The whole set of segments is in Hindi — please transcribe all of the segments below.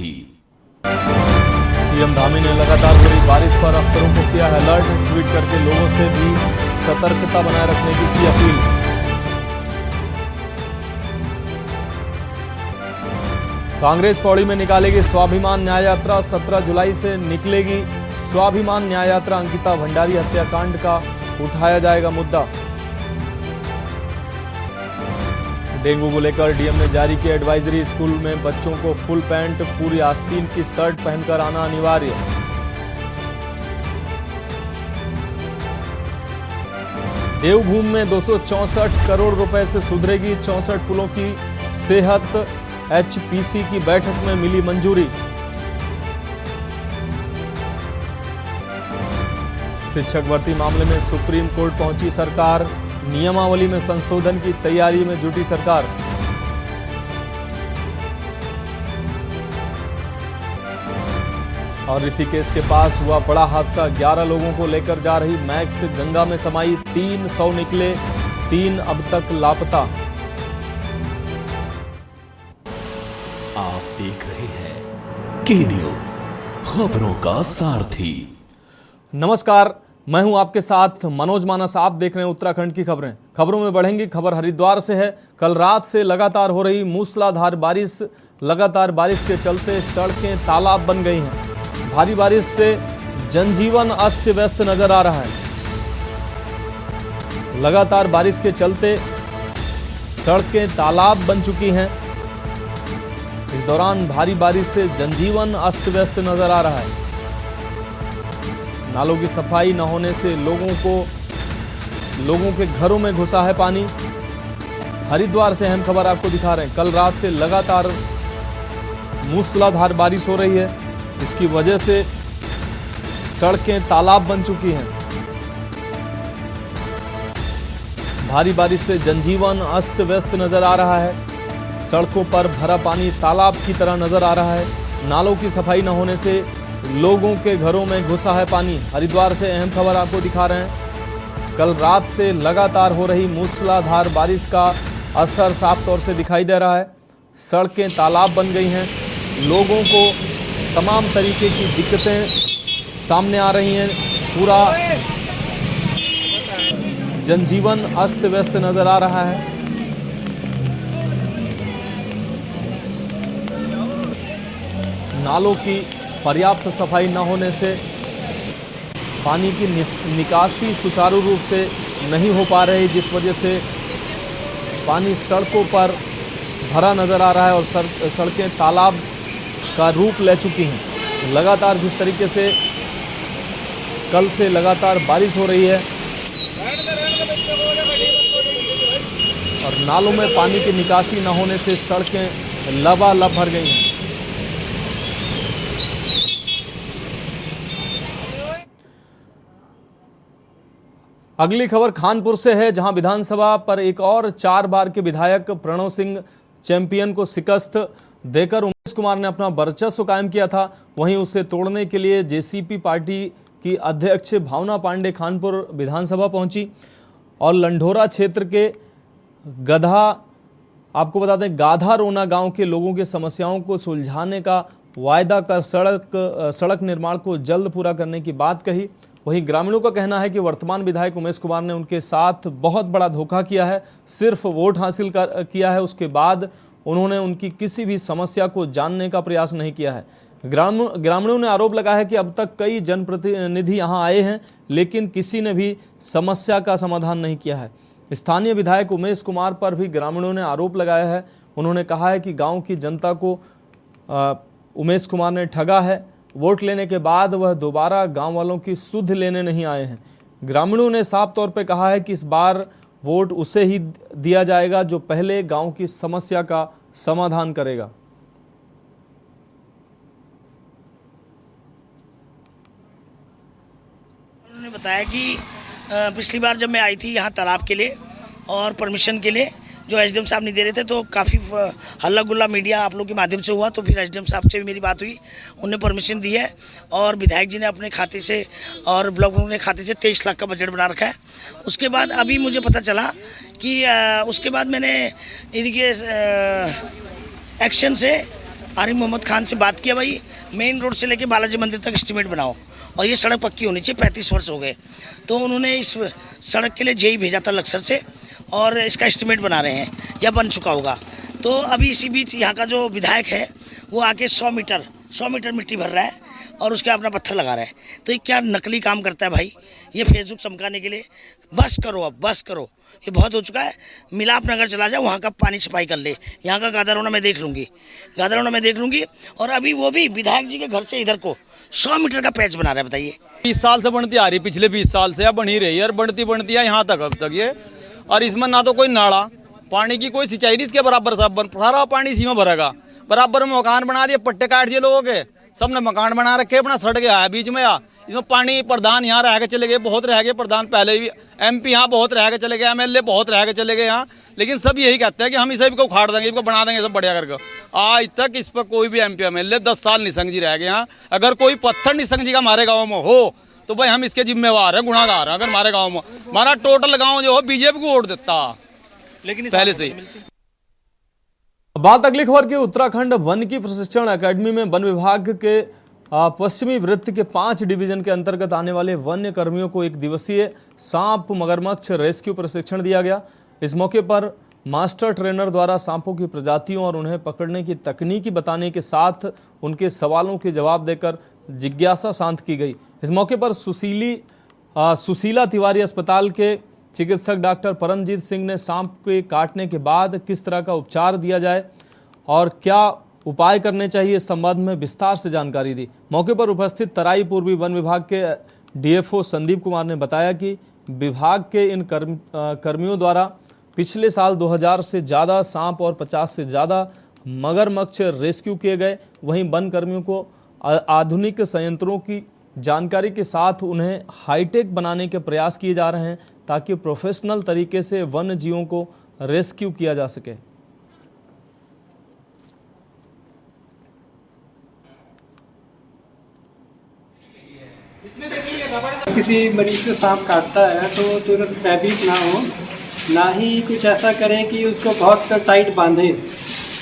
सारथी। सीएम धामी ने लगातार हो रही बारिश पर अफसरों को किया है अलर्ट। ट्वीट करके लोगों से भी सतर्कता बनाए रखने की अपील। कांग्रेस पौड़ी में निकालेगी स्वाभिमान न्याय यात्रा। 17 जुलाई से निकलेगी स्वाभिमान न्याय यात्रा। अंकिता भंडारी हत्याकांड का उठाया जाएगा मुद्दा। डेंगू को लेकर डीएम ने जारी की एडवाइजरी। स्कूल में बच्चों को फुल पैंट पूरी आस्तीन की शर्ट पहनकर आना अनिवार्य। देवभूमि में 264 करोड़ रुपए से सुधरेगी 64 पुलों की सेहत। एचपीसी की बैठक में मिली मंजूरी। शिक्षक भर्ती मामले में सुप्रीम कोर्ट पहुंची सरकार। नियमावली में संशोधन की तैयारी में जुटी सरकार। और ऋषिकेश के पास हुआ बड़ा हादसा। 11 लोगों को लेकर जा रही मैक्स गंगा में समाई। 300 निकले, 3 अब तक लापता। आप देख रहे हैं के न्यूज, खबरों का सारथी। नमस्कार, मैं हूं आपके साथ मनोज मानस। आप देख रहे हैं उत्तराखंड की खबरें। खबरों में बढ़ेंगी। खबर हरिद्वार से है। कल रात से लगातार हो रही मूसलाधार बारिश। लगातार बारिश के चलते सड़कें तालाब बन गई हैं। भारी बारिश से जनजीवन अस्त व्यस्त नजर आ रहा है। लगातार बारिश के चलते सड़कें तालाब बन चुकी हैं। इस दौरान भारी बारिश से जनजीवन अस्त व्यस्त नजर आ रहा है। नालों की सफाई न होने से लोगों के घरों में घुसा है पानी। हरिद्वार से अहम खबर आपको दिखा रहे हैं। कल रात से लगातार मूसलाधार बारिश हो रही है। इसकी वजह से सड़कें तालाब बन चुकी हैं। भारी बारिश से जनजीवन अस्त व्यस्त नजर आ रहा है। सड़कों पर भरा पानी तालाब की तरह नजर आ रहा है। नालों की सफाई न होने से लोगों के घरों में घुसा है पानी। हरिद्वार से अहम खबर आपको दिखा रहे हैं। कल रात से लगातार हो रही मूसलाधार बारिश का असर साफ तौर से दिखाई दे रहा है। सड़कें तालाब बन गई हैं। लोगों को तमाम तरीके की दिक्कतें सामने आ रही हैं। पूरा जनजीवन अस्त व्यस्त नजर आ रहा है। नालों की पर्याप्त सफाई न होने से पानी की निकासी सुचारू रूप से नहीं हो पा रही, जिस वजह से पानी सड़कों पर भरा नज़र आ रहा है और सड़कें तालाब का रूप ले चुकी हैं। लगातार जिस तरीके से कल से लगातार बारिश हो रही है और नालों में पानी की निकासी न होने से सड़कें लबालब भर गई हैं। अगली खबर खानपुर से है, जहां विधानसभा पर एक और 4 बार के विधायक प्रणव सिंह चैंपियन को शिकस्त देकर उमेश कुमार ने अपना वर्चस्व कायम किया था। वहीं उसे तोड़ने के लिए जेसीपी पार्टी की अध्यक्ष भावना पांडे खानपुर विधानसभा पहुंची और लंढोरा क्षेत्र के आपको बता दें गाधा रोना गांव के लोगों की समस्याओं को सुलझाने का वायदा कर सड़क निर्माण को जल्द पूरा करने की बात कही। वहीं ग्रामीणों का कहना है कि वर्तमान विधायक उमेश कुमार ने उनके साथ बहुत बड़ा धोखा किया है। सिर्फ वोट हासिल किया है, उसके बाद उन्होंने उनकी किसी भी समस्या को जानने का प्रयास नहीं किया है। ग्रामीणों ने आरोप लगाया है कि अब तक कई जनप्रतिनिधि यहां आए हैं, लेकिन किसी ने भी समस्या का समाधान नहीं किया है। स्थानीय विधायक उमेश कुमार पर भी ग्रामीणों ने आरोप लगाया है। उन्होंने कहा है कि गाँव की जनता को उमेश कुमार ने ठगा है। वोट लेने के बाद वह दोबारा गांव वालों की सुध लेने नहीं आए हैं। ग्रामीणों ने साफ तौर पर कहा है कि इस बार वोट उसे ही दिया जाएगा जो पहले गांव की समस्या का समाधान करेगा। उन्होंने बताया कि पिछली बार जब मैं आई थी यहाँ तालाब के लिए और परमिशन के लिए, जो एसडीएम साहब नहीं दे रहे थे, तो काफ़ी हल्ला गुल्ला मीडिया आप लोग के माध्यम से हुआ। तो फिर एसडीएम साहब से भी मेरी बात हुई, उन्हें परमिशन दी है और विधायक जी ने अपने खाते से और ब्लॉक प्रमुख ने खाते से 23 लाख का बजट बना रखा है। उसके बाद अभी मुझे पता चला कि उसके बाद मैंने इनके एक्शन से आरिफ मोहम्मद खान से बात किया, भाई मेन रोड से लेके बालाजी मंदिर तक एस्टीमेट बनाओ और ये सड़क पक्की होनी चाहिए, 35 वर्ष हो गए। तो उन्होंने इस सड़क के लिए जेई भेजा था लक्सर से और इसका एस्टीमेट बना रहे हैं या बन चुका होगा। तो अभी इसी बीच यहाँ का जो विधायक है वो आके 100 मीटर मिट्टी भर रहा है और उसके अपना पत्थर लगा रहा है। तो ये क्या नकली काम करता है भाई, ये फेसबुक चमकाने के लिए। बस करो, अब बस करो, ये बहुत हो चुका है। मिलाप नगर चला जाए, वहाँ का पानी सफाई कर ले, यहाँ का गादरौना मैं देख लूँगी। और अभी वो भी विधायक जी के घर से इधर को 100 मीटर का पैच बना रहा है, बताइए। 20 साल से बनती आ रही, पिछले 20 साल से अब बनी रही है और बढ़ती है यहाँ तक अब तक ये। और इसमें ना तो कोई नाला, पानी की कोई सिंचाई नहीं, इसके बराबर सब सारा पानी इसी में भरेगा। बराबर में मकान बना दिए, पट्टे काट दिए लोगों के, सबने मकान बना रखे, अपना सड़ गया है बीच में। इसमें पानी प्रधान यहाँ रह के चले गए, बहुत रह गए प्रधान, पहले भी MP यहाँ बहुत रह के चले गए, MLA बहुत रह के चले गए यहाँ। लेकिन सब यही कहते हैं कि हम इसे भी को उखाड़ देंगे, इसको बना देंगे सब बढ़िया करके। आज तक इस पर कोई भी MP MLA 10 साल निशंक जी रह गए यहाँ। अगर कोई पत्थर निशंक जी का हमारे गाँव में हो तो भाई हम इसके जिम्मेवार हैं, गुनाहगार हैं। अगर हमारे गाँव में, हमारा टोटल गाँव जो हो BJP को वोट देता, लेकिन पहले से ही। बात अगली खबर की। उत्तराखंड वन की प्रशिक्षण एकेडमी में वन विभाग के पश्चिमी वृत्त के 5 डिवीजन के अंतर्गत आने वाले वन्य कर्मियों को 1 दिवसीय सांप मगरमच्छ रेस्क्यू प्रशिक्षण दिया गया। इस मौके पर मास्टर ट्रेनर द्वारा सांपों की प्रजातियों और उन्हें पकड़ने की तकनीकी बताने के साथ उनके सवालों के जवाब देकर जिज्ञासा शांत की गई। इस मौके पर सुशीला तिवारी अस्पताल के चिकित्सक डॉक्टर परमजीत सिंह ने सांप के काटने के बाद किस तरह का उपचार दिया जाए और क्या उपाय करने चाहिए इस संबंध में विस्तार से जानकारी दी। मौके पर उपस्थित तराई पूर्वी वन विभाग के DFO संदीप कुमार ने बताया कि विभाग के इन कर्मियों द्वारा पिछले साल 2000 से ज़्यादा सांप और 50 से ज़्यादा मगरमच्छ रेस्क्यू किए गए। वहीं वन कर्मियों को आधुनिक संयंत्रों की जानकारी के साथ उन्हें हाईटेक बनाने के प्रयास किए जा रहे हैं ताकि प्रोफेशनल तरीके से वन्य जीवों को रेस्क्यू किया जा सके। किसी मरीज को सांप काटता है तो तुरंत भयभीत ना हो, ना ही कुछ ऐसा करें कि उसको बहुत टाइट बांधे,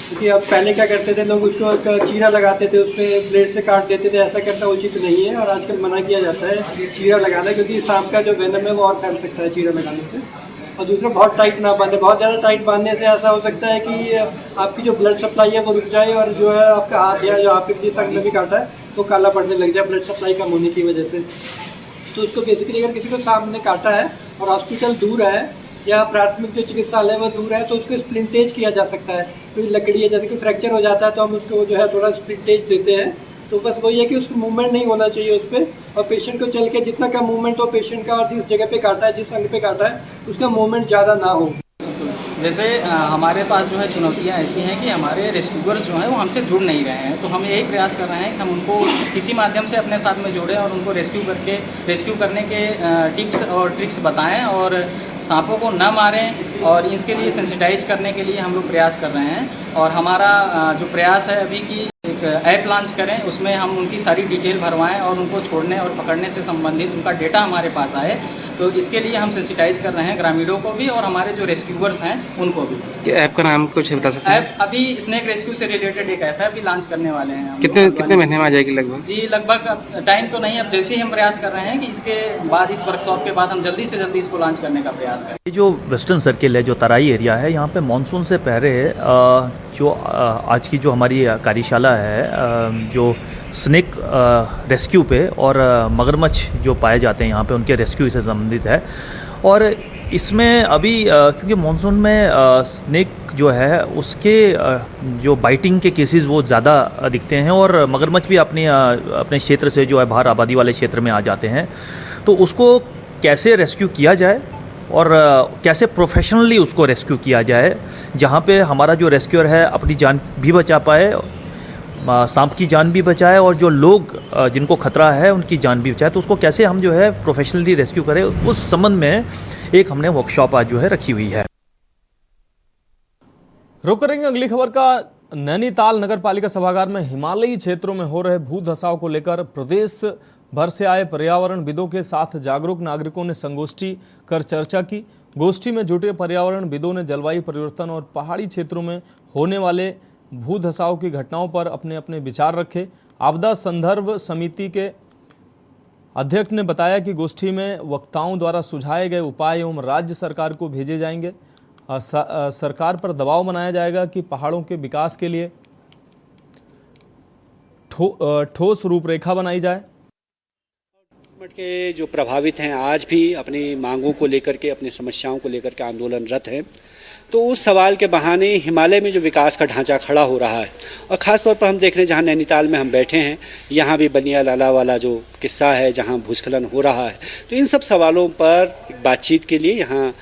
क्योंकि अब पहले क्या करते थे लोग, उसको एक चीरा लगाते थे, उस पर ब्लेड से काट देते थे। ऐसा करना उचित नहीं है और आजकल मना किया जाता है चीरा लगाना, क्योंकि सांप का जो वेनम है वो और फैल सकता है चीरा लगाने से। और दूसरा, बहुत टाइट ना बांधे। बहुत ज़्यादा टाइट बांधने से ऐसा हो सकता है कि आपकी जो ब्लड सप्लाई है वो रुक जाए और जो है आपका हाथ या जो आपके जिस अंग में भी काटा है तो काला पड़ने लग जाए ब्लड सप्लाई कम होने की वजह से। तो उसको बेसिकली अगर किसी को सांप ने काटा है और हॉस्पिटल दूर है या प्राथमिक जो चिकित्सालय है वो दूर है तो उसको स्प्लिंटेज किया जा सकता है। कोई लकड़ी है, जैसे कि फ्रैक्चर हो जाता है तो हम उसको जो है थोड़ा स्प्लिंटेज देते हैं। तो बस वही है कि उसको मूवमेंट नहीं होना चाहिए उस पर, और पेशेंट को चल के जितना कम मूवमेंट हो पेशेंट का और जिस जगह पे काटा है, जिस अंग पे काटा है, उसका मूवमेंट ज़्यादा ना हो। जैसे हमारे पास जो है चुनौतियाँ ऐसी हैं कि हमारे रेस्क्यूअर्स जो हैं वो हमसे जुड़ नहीं रहे हैं। तो हम यही प्रयास कर रहे हैं कि हम उनको किसी माध्यम से अपने साथ में जोड़ें और उनको रेस्क्यू करने के टिप्स और ट्रिक्स बताएं और सांपों को न मारें, और इसके लिए सेंसिटाइज करने के लिए हम लोग प्रयास कर रहे हैं। और हमारा जो प्रयास है अभी की एक ऐप लॉन्च करें, उसमें हम उनकी सारी डिटेल भरवाएं और उनको छोड़ने और पकड़ने से संबंधित उनका डेटा हमारे पास आए। तो इसके लिए हम सेंसिटाइज कर रहे हैं ग्रामीणों को भी और हमारे जो रेस्क्यूअर्स हैं उनको भी। ये ऐप का नाम कुछ बता सकते हैं? ऐप अभी स्नेक रेस्क्यू से रिलेटेड एक ऐप है, अभी लॉन्च करने वाले हैं हम। कितने महीने में आ जाएगी लगभग? जी लगभग टाइम तो नहीं, अब जैसे ही हम प्रयास कर रहे हैं कि इसके बाद, इस वर्कशॉप के बाद हम जल्दी से जल्दी इसको लॉन्च करने का प्रयास करें। ये जो वेस्टर्न सर्किल है, जो तराई एरिया है, यहाँ पे मानसून से पहले जो आज की जो हमारी कार्यशाला है जो स्नेक रेस्क्यू पे और मगरमच्छ जो पाए जाते हैं यहाँ पे उनके रेस्क्यू से संबंधित है। और इसमें अभी क्योंकि मानसून में स्नेक जो है उसके जो बाइटिंग के केसेस वो ज़्यादा दिखते हैं और मगरमच्छ भी अपने क्षेत्र से जो है बाहर आबादी वाले क्षेत्र में आ जाते हैं। तो उसको कैसे रेस्क्यू किया जाए और कैसे प्रोफेशनली उसको रेस्क्यू किया जाए, जहाँ पे हमारा जो रेस्क्यूअर है अपनी जान भी बचा पाए, सांप की जान भी बचाए और जो लोग जिनको खतरा है उनकी जान भी बचाए, तो उसको कैसे हम जो है प्रोफेशनली रेस्क्यू करें, उस संबंध में एक हमने वर्कशॉप आज जो है रखी हुई है। रुक करेंगे अगली खबर का। नैनीताल नगर पालिका सभागार में हिमालयी क्षेत्रों में हो रहे भू धसाव को लेकर प्रदेश भर से आए पर्यावरणविदों के साथ जागरूक नागरिकों ने संगोष्ठी कर चर्चा की। गोष्ठी में जुटे पर्यावरणविदों ने जलवायु परिवर्तन और पहाड़ी क्षेत्रों में होने वाले भू धसाव की घटनाओं पर अपने अपने विचार रखे। आपदा संदर्भ समिति के अध्यक्ष ने बताया कि गोष्ठी में वक्ताओं द्वारा सुझाए गए उपाय एवं राज्य सरकार को भेजे जाएंगे। सरकार पर दबाव बनाया जाएगा कि पहाड़ों के विकास के लिए ठोस रूपरेखा बनाई जाए। के जो प्रभावित हैं आज भी अपनी मांगों को लेकर के, अपनी समस्याओं को लेकर के आंदोलनरत हैं, तो उस सवाल के बहाने हिमालय में जो विकास का ढांचा खड़ा हो रहा है, और ख़ास तौर पर हम देख रहे हैं जहाँ नैनीताल में हम बैठे हैं, यहाँ भी बनिया लाला वाला जो किस्सा है जहाँ भूस्खलन हो रहा है, तो इन सब सवालों पर बातचीत के लिए यहाँ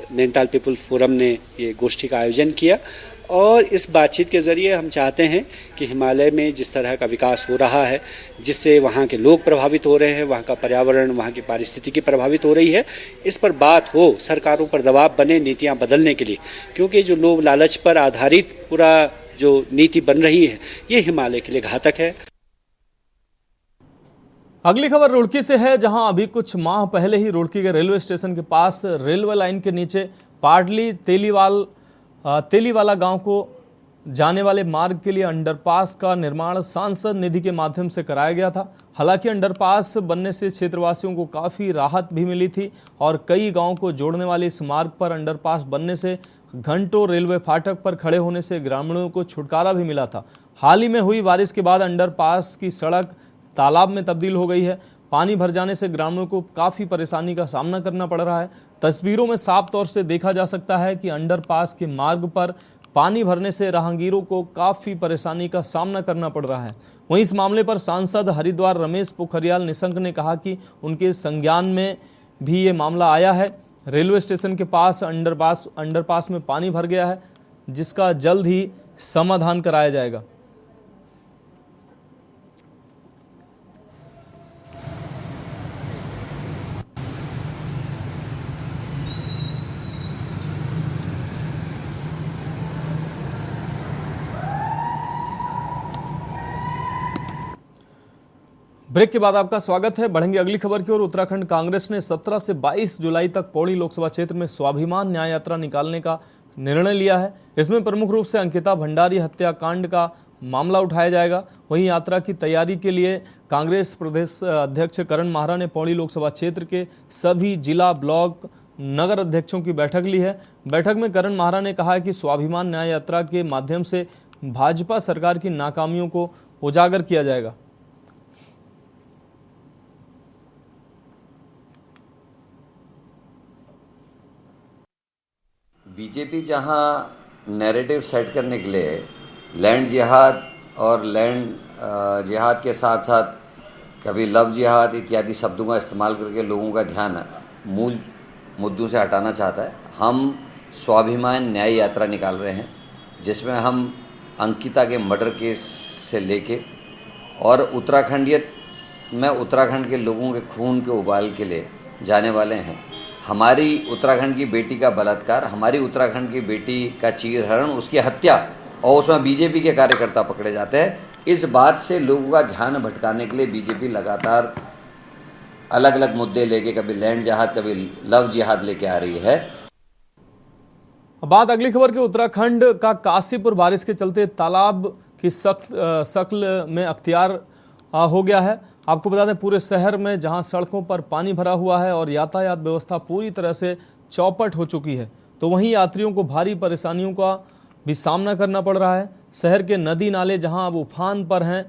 नैनीताल पीपुल्स फोरम ने ये गोष्ठी का आयोजन किया। और इस बातचीत के ज़रिए हम चाहते हैं कि हिमालय में जिस तरह का विकास हो रहा है, जिससे वहाँ के लोग प्रभावित हो रहे हैं, वहाँ का पर्यावरण, वहाँ की पारिस्थितिकी प्रभावित हो रही है, इस पर बात हो, सरकारों पर दबाव बने नीतियाँ बदलने के लिए, क्योंकि जो लोग लालच पर आधारित पूरा जो नीति बन रही है ये हिमालय के लिए घातक है। अगली खबर रुड़की से है, जहां अभी कुछ माह पहले ही रुड़की के रेलवे स्टेशन के पास रेलवे लाइन के नीचे पाडली तेलीवाला गांव को जाने वाले मार्ग के लिए अंडरपास का निर्माण सांसद निधि के माध्यम से कराया गया था। हालांकि अंडरपास बनने से क्षेत्रवासियों को काफ़ी राहत भी मिली थी और कई गांवों को जोड़ने वाले इस मार्ग पर अंडरपास बनने से घंटों रेलवे फाटक पर खड़े होने से ग्रामीणों को छुटकारा भी मिला था। हाल ही में हुई बारिश के बाद अंडरपास की सड़क तालाब में तब्दील हो गई है। पानी भर जाने से ग्रामीणों को काफ़ी परेशानी का सामना करना पड़ रहा है। तस्वीरों में साफ तौर से देखा जा सकता है कि अंडरपास के मार्ग पर पानी भरने से राहगीरों को काफ़ी परेशानी का सामना करना पड़ रहा है। वहीं इस मामले पर सांसद हरिद्वार रमेश पोखरियाल निशंक ने कहा कि उनके संज्ञान में भी ये मामला आया है। रेलवे स्टेशन के पास अंडरपास में पानी भर गया है, जिसका जल्द ही समाधान कराया जाएगा। ब्रेक के बाद आपका स्वागत है। बढ़ेंगे अगली खबर की ओर। उत्तराखंड कांग्रेस ने 17 से 22 जुलाई तक पौड़ी लोकसभा क्षेत्र में स्वाभिमान न्याय यात्रा निकालने का निर्णय लिया है। इसमें प्रमुख रूप से अंकिता भंडारी हत्याकांड का मामला उठाया जाएगा। वहीं यात्रा की तैयारी के लिए कांग्रेस प्रदेश अध्यक्ष करण माहरा ने पौड़ी लोकसभा क्षेत्र के सभी जिला, ब्लॉक, नगर अध्यक्षों की बैठक ली है। बैठक में करण माहरा ने कहा कि स्वाभिमान न्याय यात्रा के माध्यम से भाजपा सरकार की नाकामियों को उजागर किया जाएगा। बीजेपी जहां नैरेटिव सेट करने के लिए लैंड जिहाद और लैंड जिहाद के साथ साथ कभी लव जिहाद इत्यादि शब्दों का इस्तेमाल करके लोगों का ध्यान मूल मुद्दों से हटाना चाहता है, हम स्वाभिमान न्याय यात्रा निकाल रहे हैं, जिसमें हम अंकिता के मर्डर केस से लेके और उत्तराखंडियत में उत्तराखंड के लोगों के खून के उबाल के लिए जाने वाले हैं। हमारी उत्तराखंड की बेटी का बलात्कार, हमारी उत्तराखंड की बेटी का चीरहरण, उसकी हत्या और उसमें बीजेपी के कार्यकर्ता पकड़े जाते हैं। इस बात से लोगों का ध्यान भटकाने के लिए बीजेपी लगातार अलग अलग मुद्दे लेके कभी लैंड जिहाद, कभी लव जिहाद लेके आ रही है। बात अगली खबर की। उत्तराखंड का काशीपुर बारिश के चलते तालाब की सख्त शक्ल में अख्तियार हो गया है। आपको बता दें, पूरे शहर में जहां सड़कों पर पानी भरा हुआ है और यातायात व्यवस्था पूरी तरह से चौपट हो चुकी है, तो वहीं यात्रियों को भारी परेशानियों का भी सामना करना पड़ रहा है। शहर के नदी नाले जहां अब उफान पर हैं,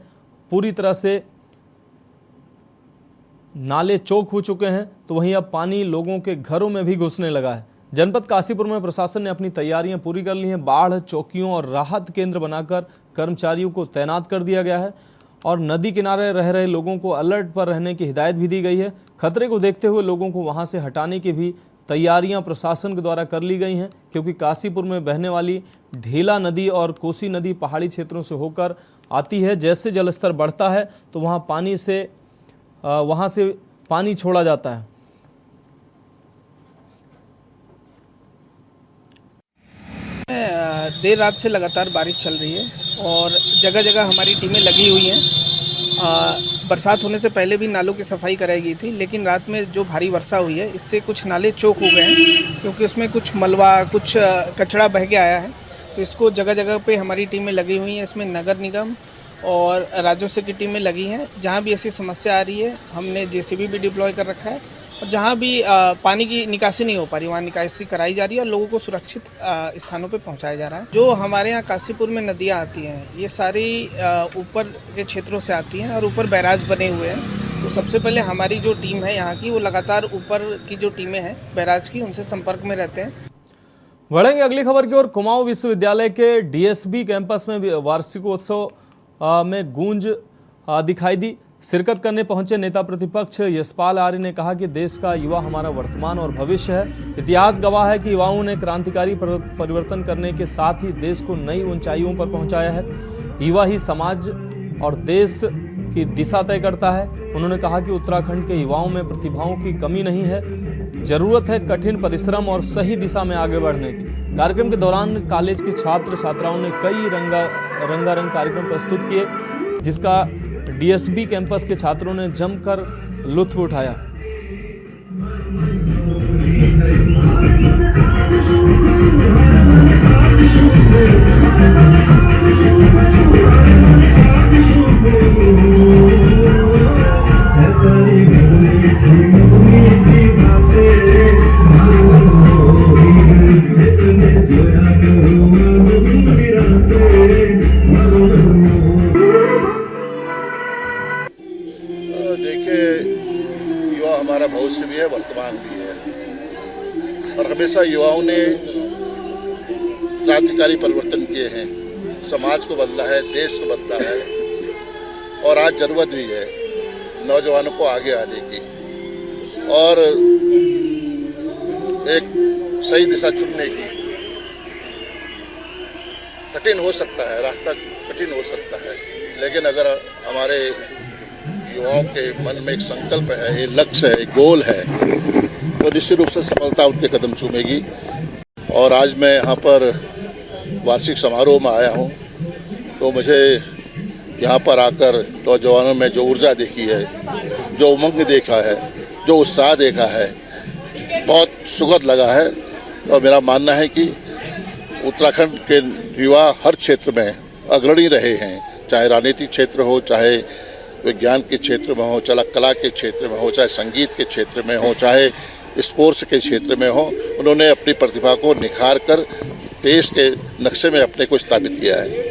पूरी तरह से नाले चौक हो चुके हैं, तो वहीं अब पानी लोगों के घरों में भी घुसने लगा है। जनपद काशीपुर में प्रशासन ने अपनी तैयारियां पूरी कर ली हैं। बाढ़ चौकियों और राहत केंद्र बनाकर कर्मचारियों को तैनात कर दिया गया है और नदी किनारे रह रहे लोगों को अलर्ट पर रहने की हिदायत भी दी गई है। खतरे को देखते हुए लोगों को वहां से हटाने की भी तैयारियां प्रशासन के द्वारा कर ली गई हैं, क्योंकि काशीपुर में बहने वाली ढेला नदी और कोसी नदी पहाड़ी क्षेत्रों से होकर आती है। जैसे जलस्तर बढ़ता है तो वहाँ से पानी छोड़ा जाता है। देर रात से लगातार बारिश चल रही है और जगह जगह हमारी टीमें लगी हुई हैं। बरसात होने से पहले भी नालों की सफाई कराई गई थी, लेकिन रात में जो भारी वर्षा हुई है इससे कुछ नाले चौक हो गए हैं, क्योंकि उसमें कुछ मलबा, कुछ कचरा बह के आया है। तो इसको जगह जगह पे हमारी टीमें लगी हुई हैं। इसमें नगर निगम और राजस्व की टीमें लगी हैं। जहाँ भी ऐसी समस्या आ रही है हमने जेसीबी भी डिप्लॉय कर रखा है और जहाँ भी पानी की निकासी नहीं हो पा रही वहाँ निकासी कराई जा रही है और लोगों को सुरक्षित स्थानों पे पहुँचाया जा रहा है। जो हमारे यहाँ काशीपुर में नदियाँ आती हैं ये सारी ऊपर के क्षेत्रों से आती हैं और ऊपर बैराज बने हुए हैं। तो सबसे पहले हमारी जो टीम है यहाँ की वो लगातार ऊपर की जो टीमें हैं बैराज की उनसे संपर्क में रहते हैं। बढ़ेंगे अगली खबर की ओर। कुमाऊं विश्वविद्यालय के डीएसबी कैंपस में वार्षिकोत्सव में गूंज दिखाई दी। शिरकत करने पहुंचे नेता प्रतिपक्ष यशपाल आर्य ने कहा कि देश का युवा हमारा वर्तमान और भविष्य है। इतिहास गवाह है कि युवाओं ने क्रांतिकारी परिवर्तन करने के साथ ही देश को नई ऊंचाइयों पर पहुंचाया है। युवा ही समाज और देश की दिशा तय करता है। उन्होंने कहा कि उत्तराखंड के युवाओं में प्रतिभाओं की कमी नहीं है, जरूरत है कठिन परिश्रम और सही दिशा में आगे बढ़ने की। कार्यक्रम के दौरान कॉलेज के छात्र छात्राओं ने कई रंगारंग कार्यक्रम प्रस्तुत किए, जिसका डीएसबी कैंपस के छात्रों ने जमकर लुत्फ उठाया। हमारा भविष्य भी है, वर्तमान भी है और हमेशा युवाओं ने क्रांतिकारी परिवर्तन किए हैं, समाज को बदला है, देश को बदला है और आज जरूरत भी है नौजवानों को आगे आने की और एक सही दिशा चुनने की। कठिन हो सकता है, रास्ता कठिन हो सकता है, लेकिन अगर हमारे युवाओं के मन में एक संकल्प है, एक लक्ष्य है, एक गोल है, तो निश्चित रूप से सफलता उनके कदम चूमेगी। और आज मैं यहाँ पर वार्षिक समारोह में आया हूँ तो मुझे यहाँ पर आकर नौजवानों में जो ऊर्जा देखी है, जो उमंग देखा है, जो उत्साह देखा है, बहुत सुखद लगा है। और मेरा मानना है कि उत्तराखंड के युवा हर क्षेत्र में अग्रणी रहे हैं, चाहे राजनीतिक क्षेत्र हो, चाहे विज्ञान के क्षेत्र में हो, चाहे कला के क्षेत्र में हो, चाहे संगीत के क्षेत्र में हो, चाहे स्पोर्ट्स के क्षेत्र में हो। उन्होंने अपनी प्रतिभा को निखार कर देश के नक्शे में अपने को स्थापित किया है।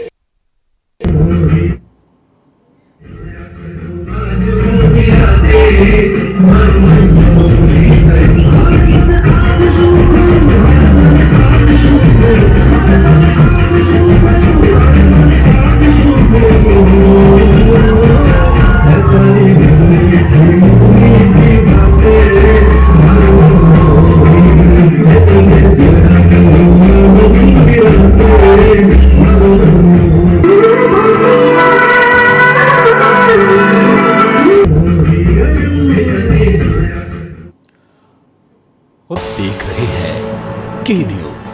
देख रहे हैं के न्यूज,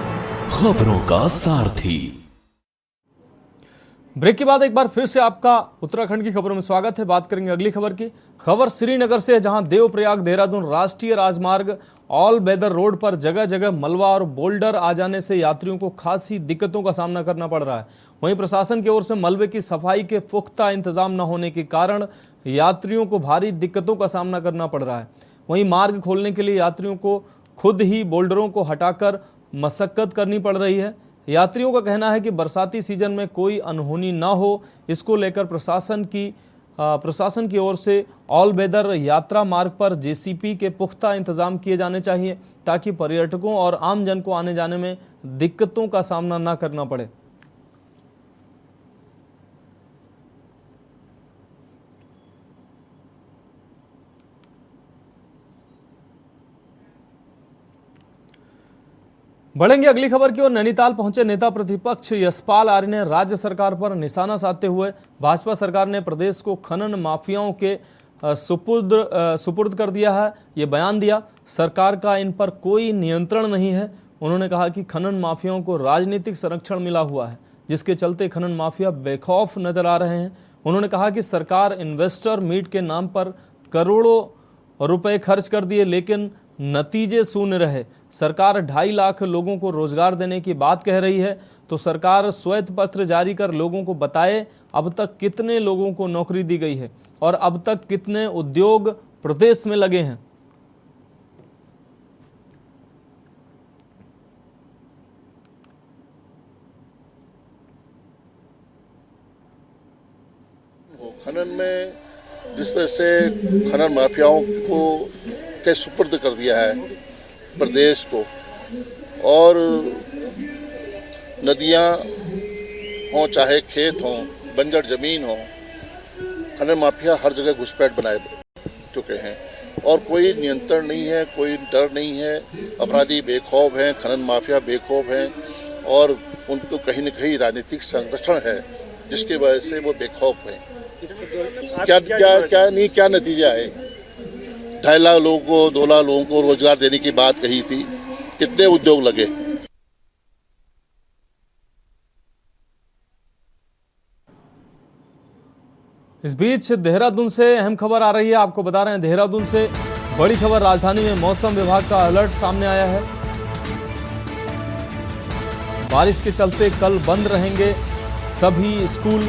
खबरों का सारथी। ब्रेक के बाद एक बार फिर से आपका उत्तराखंड की खबरों में स्वागत है। बात करेंगे अगली खबर की। खबर श्रीनगर से है, जहां देवप्रयाग देहरादून राष्ट्रीय राजमार्ग ऑल वेदर रोड पर जगह जगह मलबा और बोल्डर आ जाने से यात्रियों को खासी दिक्कतों का सामना करना पड़ रहा है। वहीं प्रशासन की ओर से मलबे की सफाई के पुख्ता इंतजाम न होने के कारण यात्रियों को भारी दिक्कतों का सामना करना पड़ रहा है। वहीं मार्ग खोलने के लिए यात्रियों को खुद ही बोल्डरों को हटाकर मशक्कत करनी पड़ रही है। यात्रियों का कहना है कि बरसाती सीजन में कोई अनहोनी ना हो, इसको लेकर प्रशासन की ओर से ऑल वेदर यात्रा मार्ग पर जेसीपी के पुख्ता इंतजाम किए जाने चाहिए, ताकि पर्यटकों और आम जन को आने जाने में दिक्कतों का सामना ना करना पड़े। बढ़ेंगे अगली खबर की ओर। नैनीताल पहुंचे नेता प्रतिपक्ष यशपाल आर्य ने राज्य सरकार पर निशाना साधते हुए भाजपा सरकार ने प्रदेश को खनन माफियाओं के सुपुर्द कर दिया है, ये बयान दिया। सरकार का इन पर कोई नियंत्रण नहीं है। उन्होंने कहा कि खनन माफियाओं को राजनीतिक संरक्षण मिला हुआ है, जिसके चलते खनन माफिया बेखौफ नजर आ रहे हैं। उन्होंने कहा कि सरकार इन्वेस्टर मीट के नाम पर करोड़ों रुपए खर्च कर दिए, लेकिन नतीजे शून्य रहे। सरकार 2.5 लाख लोगों को रोजगार देने की बात कह रही है, तो सरकार श्वेत पत्र जारी कर लोगों को बताए अब तक कितने लोगों को नौकरी दी गई है और अब तक कितने उद्योग प्रदेश में लगे हैं। खनन में जिस तरह से खनन माफियाओं को के सुपुर्द कर दिया है प्रदेश को, और नदियां हों चाहे खेत हों बंजर ज़मीन हो, खनन माफिया हर जगह घुसपैठ बनाए चुके हैं और कोई नियंत्रण नहीं है, कोई डर नहीं है। अपराधी बेखौफ हैं, खनन माफिया बेखौफ हैं और उनको कहीं न कहीं राजनीतिक संरक्षण है जिसकी वजह से वो बेखौफ हैं। क्या नतीजा है? 2.5 लाख लोगों को 2 लाख लोगों को रोजगार देने की बात कही थी, कितने उद्योग लगे? इस बीच देहरादून से अहम खबर आ रही है। आपको बता रहे हैं देहरादून से बड़ी खबर, राजधानी में मौसम विभाग का अलर्ट सामने आया है। बारिश के चलते कल बंद रहेंगे सभी स्कूल।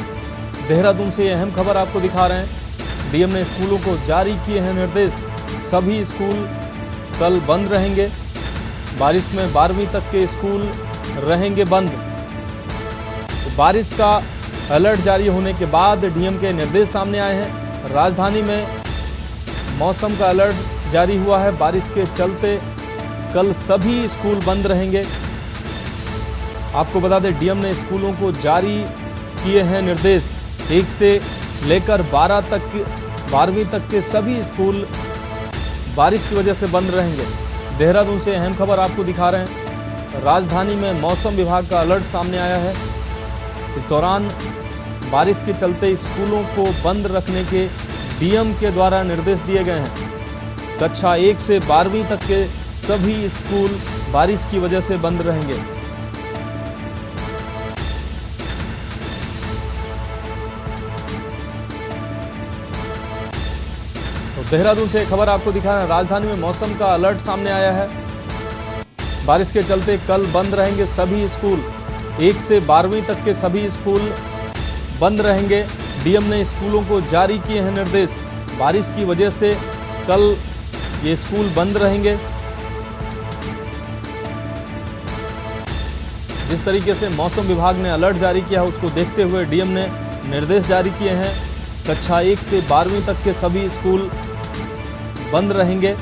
देहरादून से अहम खबर आपको दिखा रहे हैं। डीएम ने स्कूलों को जारी किए हैं निर्देश, सभी स्कूल कल बंद रहेंगे। बारिश में 12वीं तक के स्कूल रहेंगे बंद। तो बारिश का अलर्ट जारी होने के बाद डीएम के निर्देश सामने आए हैं। राजधानी में मौसम का अलर्ट जारी हुआ है। बारिश के चलते कल सभी स्कूल बंद रहेंगे। आपको बता दें डीएम ने स्कूलों को जारी किए हैं निर्देश। 1 से लेकर 12वीं तक के सभी स्कूल बारिश की वजह से बंद रहेंगे। देहरादून से अहम खबर आपको दिखा रहे हैं। राजधानी में मौसम विभाग का अलर्ट सामने आया है। इस दौरान बारिश के चलते स्कूलों को बंद रखने के डीएम के द्वारा निर्देश दिए गए हैं। कक्षा 1 से 12वीं तक के सभी स्कूल बारिश की वजह से बंद रहेंगे। तो देहरादून से खबर आपको दिखा रहे हैं। राजधानी में मौसम का अलर्ट सामने आया है। बारिश के चलते कल बंद रहेंगे सभी स्कूल। 1 से 12वीं तक के सभी स्कूल बंद रहेंगे। डीएम ने स्कूलों को जारी किए हैं निर्देश। बारिश की वजह से कल ये स्कूल बंद रहेंगे। जिस तरीके से मौसम विभाग ने अलर्ट जारी किया है उसको देखते हुए डीएम ने निर्देश जारी किए हैं। कक्षा 1 से 12वीं तक के सभी स्कूल बंद रहेंगे।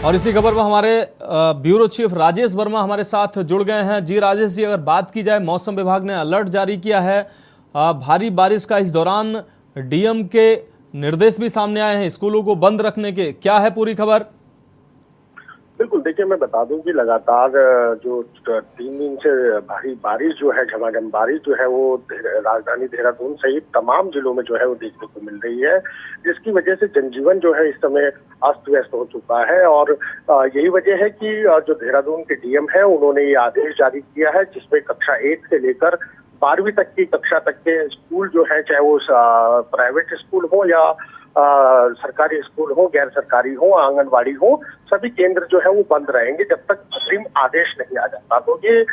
और इसी खबर पर हमारे ब्यूरो चीफ राजेश वर्मा हमारे साथ जुड़ गए हैं। जी राजेश जी, अगर बात की जाए मौसम विभाग ने अलर्ट जारी किया है भारी बारिश का, इस दौरान डीएम के निर्देश भी सामने आए हैं स्कूलों को बंद रखने के, क्या है पूरी खबर? बिल्कुल, देखिए मैं बता दूं कि लगातार जो 3 दिन से भारी बारिश जो है, झमाझम बारिश जो है वो राजधानी देहरादून सहित तमाम जिलों में जो है वो देखने को मिल रही है, जिसकी वजह से जनजीवन जो है इस समय अस्त व्यस्त हो चुका है। और यही वजह है कि जो देहरादून के डीएम है उन्होंने ये आदेश जारी किया है जिसमें कक्षा 1 से लेकर 12वीं तक की कक्षा तक के स्कूल जो है, चाहे वो प्राइवेट स्कूल हो या सरकारी स्कूल हो, गैर सरकारी हो, आंगनवाड़ी हो, सभी केंद्र जो है वो बंद रहेंगे जब तक अंतरिम आदेश नहीं आ जाता। तो ये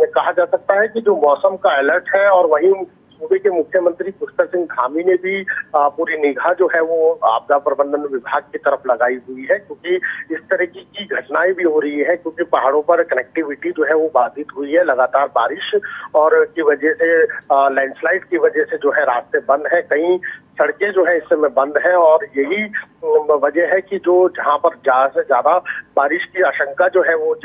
कहा जा सकता है कि जो मौसम का अलर्ट है, और वहीं सूबे के मुख्यमंत्री पुष्कर सिंह धामी ने भी पूरी निगाह जो है वो आपदा प्रबंधन विभाग की तरफ लगाई हुई है, क्योंकि इस तरह की घटनाएं भी हो रही है, क्योंकि पहाड़ों पर कनेक्टिविटी जो है वो बाधित हुई है। लगातार बारिश और की वजह से लैंडस्लाइड की वजह से जो है रास्ते बंद है, कई सड़कें जो है इस समय बंद है, और यही वजह है कि जो जहां पर ज्यादा से ज्यादा बारिश की आशंका जो है वो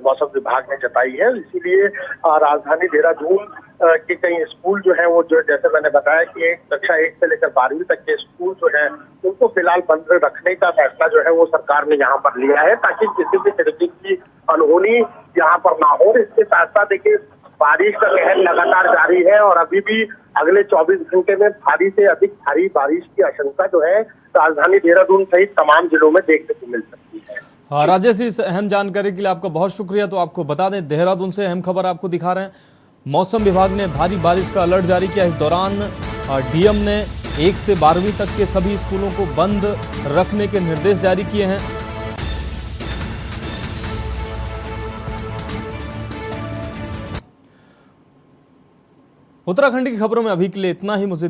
मौसम विभाग ने जताई है। इसीलिए राजधानी देहरादून के कई स्कूल जो है वो, जो जैसे मैंने बताया कि कक्षा 1 से लेकर 12वीं तक के स्कूल जो है उनको फिलहाल बंद रखने का फैसला जो है वो सरकार ने यहाँ पर लिया है, ताकि किसी भी तरीके की अनहोनी यहाँ पर ना हो। इसके साथ साथ देखिए बारिश का कहर लगातार जारी है और अभी भी अगले 24 घंटे में भारी से अधिक भारी बारिश की आशंका जो है राजधानी देहरादून सहित तमाम जिलों में देखने को मिल सकती है। राजेश, इस अहम जानकारी के लिए आपका बहुत शुक्रिया। तो आपको बता दें, देहरादून से अहम खबर आपको दिखा रहे हैं। मौसम विभाग ने भारी बारिश का अलर्ट जारी किया। इस दौरान डीएम ने 1 से 12वीं तक के सभी स्कूलों को बंद रखने के निर्देश जारी किए हैं। उत्तराखंड की खबरों में अभी के लिए इतना ही। मुझे